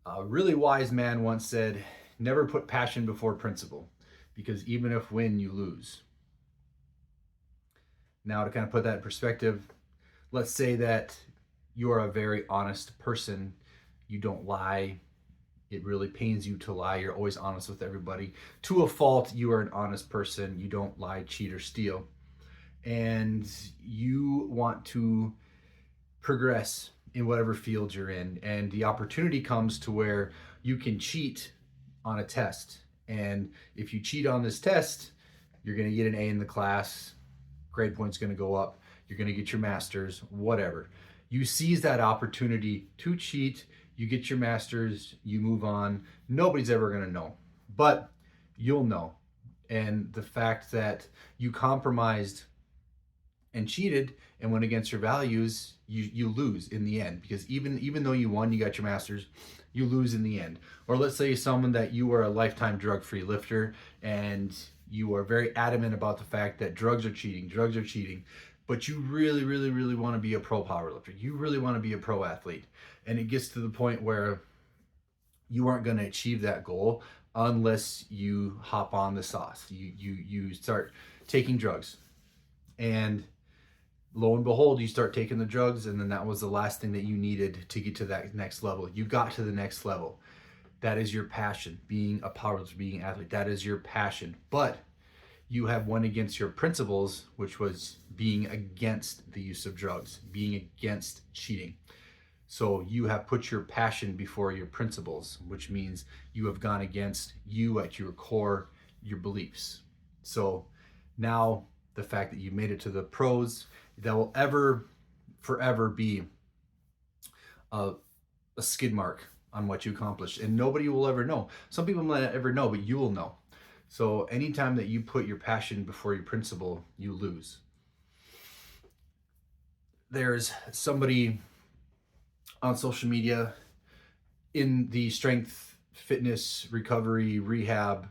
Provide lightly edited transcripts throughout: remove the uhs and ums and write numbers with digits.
A really wise man once said, never put passion before principle, because even if win, you lose. Now, to kind of put that in perspective, let's say that you are a very honest person. You don't lie. It really pains you to lie. You're always honest with everybody. To a fault, you are an honest person. You don't lie, cheat, or steal. And you want to progress in whatever field you're in. And the opportunity comes to where you can cheat on a test. And if you cheat on this test, you're going to get an A in the class, grade point's going to go up, you're going to get your master's, whatever. You seize that opportunity to cheat, you get your master's, you move on. Nobody's ever going to know, but you'll know. And the fact that you compromised and cheated and went against your values, you lose in the end, because even though you won, you got your masters, you lose in the end. Or let's say someone that you are a lifetime drug-free lifter and you are very adamant about the fact that drugs are cheating, but you really, really, really want to be a pro powerlifter. You really want to be a pro athlete. And it gets to the point where you aren't going to achieve that goal unless you hop on the sauce. You start taking drugs. And lo and behold, you start taking the drugs, and then that was the last thing that you needed to get to that next level. You got to the next level. That is your passion, being a powerlifter, being an athlete. That is your passion. But you have went against your principles, which was being against the use of drugs, being against cheating. So you have put your passion before your principles, which means you have gone against you at your core, your beliefs. So now the fact that you made it to the pros, that will ever, forever be a, a skid mark on what you accomplished. And nobody will ever know. Some people might not ever know, but you will know. So anytime that you put your passion before your principle, you lose. There's somebody on social media in the strength, fitness, recovery, rehab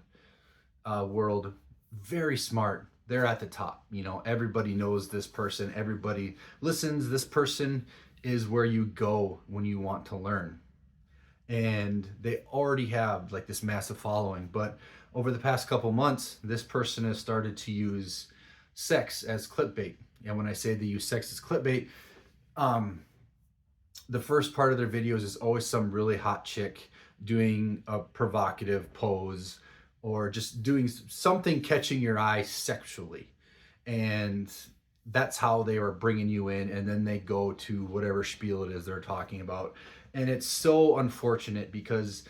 world, very smart. They're at the top. You know, everybody knows this person, everybody listens. This person is where you go when you want to learn. And they already have like this massive following. But over the past couple months, this person has started to use sex as clickbait. And when I say they use sex as clickbait, um, the first part of their videos is always some really hot chick doing a provocative pose or just doing something catching your eye sexually. And that's how they are bringing you in. And then they go to whatever spiel it is they're talking about. And it's so unfortunate because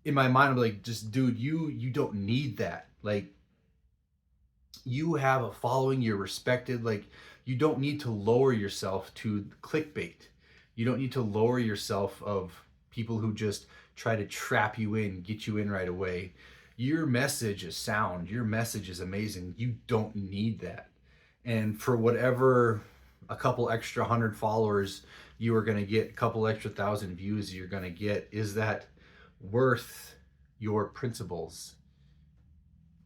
in my mind, I'm like, just dude, you don't need that. Like, you have a following, you're respected. Like, you don't need to lower yourself to clickbait. You don't need to lower yourself of people who just try to trap you in, get you in right away. Your message is sound. Your message is amazing. You don't need that. And for whatever a couple extra 100 followers you are going to get, a couple extra 1,000 views you're going to get, is that worth your principles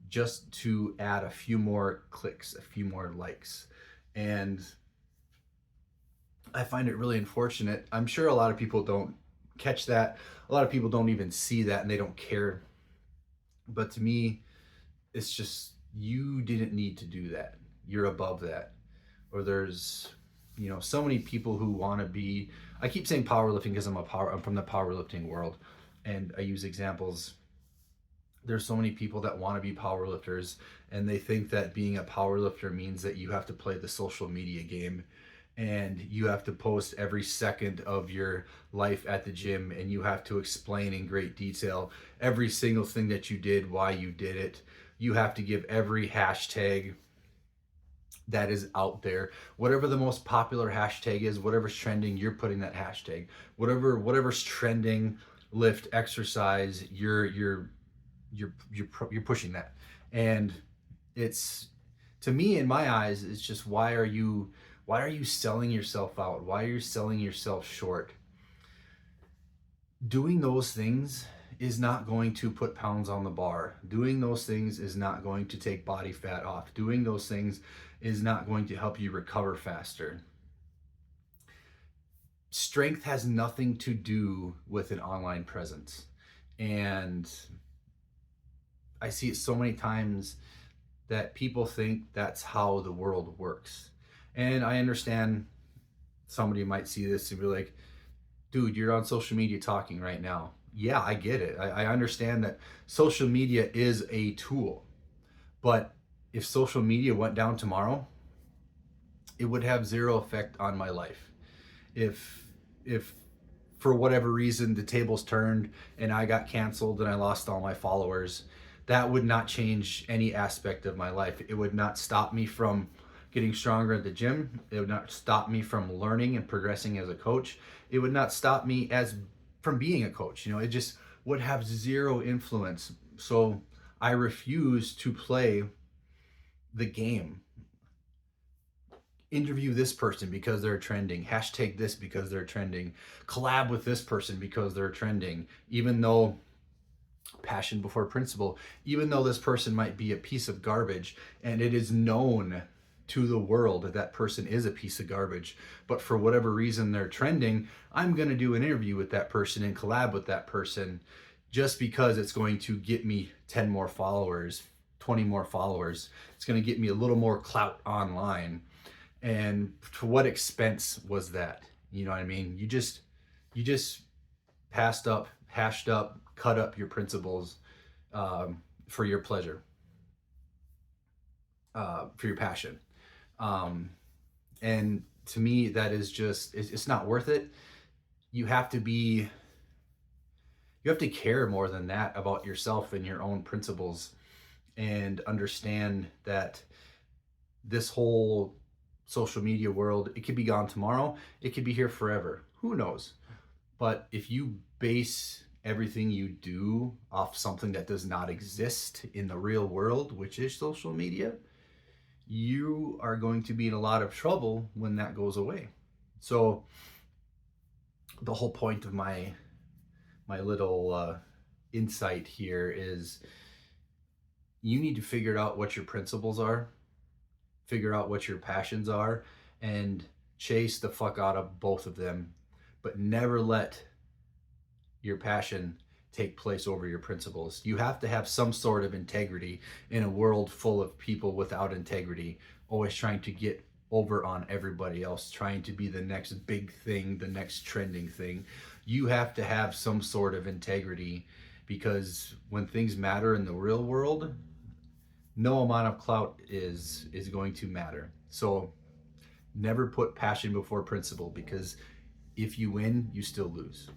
just to add a few more clicks, a few more likes? And I find it really unfortunate. I'm sure a lot of people don't catch that. A lot of people don't even see that and they don't care. But to me, it's just, you didn't need to do that. You're above that. Or there's, so many people who want to be, I keep saying powerlifting because I'm from the powerlifting world and I use examples. There's so many people that want to be powerlifters and they think that being a powerlifter means that you have to play the social media game and you have to post every second of your life at the gym and you have to explain in great detail every single thing that you did, why you did it. You have to give every hashtag that is out there. Whatever the most popular hashtag is, whatever's trending, you're putting that hashtag. Whatever's trending, lift, exercise, you're pushing that. And it's, to me, in my eyes, it's just, why are you selling yourself out? Why are you selling yourself short? Doing those things is not going to put pounds on the bar. Doing those things is not going to take body fat off. Doing those things is not going to help you recover faster. strength has nothing to do with an online presence. And I see it so many times that people think that's how the world works. And I understand somebody might see this and be like, dude, you're on social media talking right now. Yeah, I get it. I understand that social media is a tool. But if social media went down tomorrow, it would have zero effect on my life. If for whatever reason the tables turned and I got canceled and I lost all my followers, that would not change any aspect of my life. It would not stop me from getting stronger at the gym. It would not stop me from learning and progressing as a coach. It would not stop me as from being a coach. It just would have zero influence. So I refuse to play the game. Interview this person because they're trending, hashtag this because they're trending, collab with this person because they're trending, even though passion before principle, even though this person might be a piece of garbage and it is known to the world that that person is a piece of garbage, but for whatever reason they're trending, I'm going to do an interview with that person and collab with that person just because it's going to get me 10 more followers, 20 more followers. It's going to get me a little more clout online. And to what expense was that? You know what I mean? You just passed up, hashed up, cut up your principles for your pleasure, for your passion. Um, and to me, that is just, it's not worth it. You have to be, you have to care more than that about yourself and your own principles and understand that this whole social media world, it could be gone tomorrow. It could be here forever. Who knows? But if you base everything you do off something that does not exist in the real world, which is social media, you are going to be in a lot of trouble when that goes away. So the whole point of my little insight here is you need to figure out what your principles are, figure out what your passions are, and chase the fuck out of both of them, but never let your passion take place over your principles. You have to have some sort of integrity in a world full of people without integrity, always trying to get over on everybody else, trying to be the next big thing, the next trending thing. You have to have some sort of integrity, because when things matter in the real world, no amount of clout is going to matter. So never put passion before principle, because if you win, you still lose.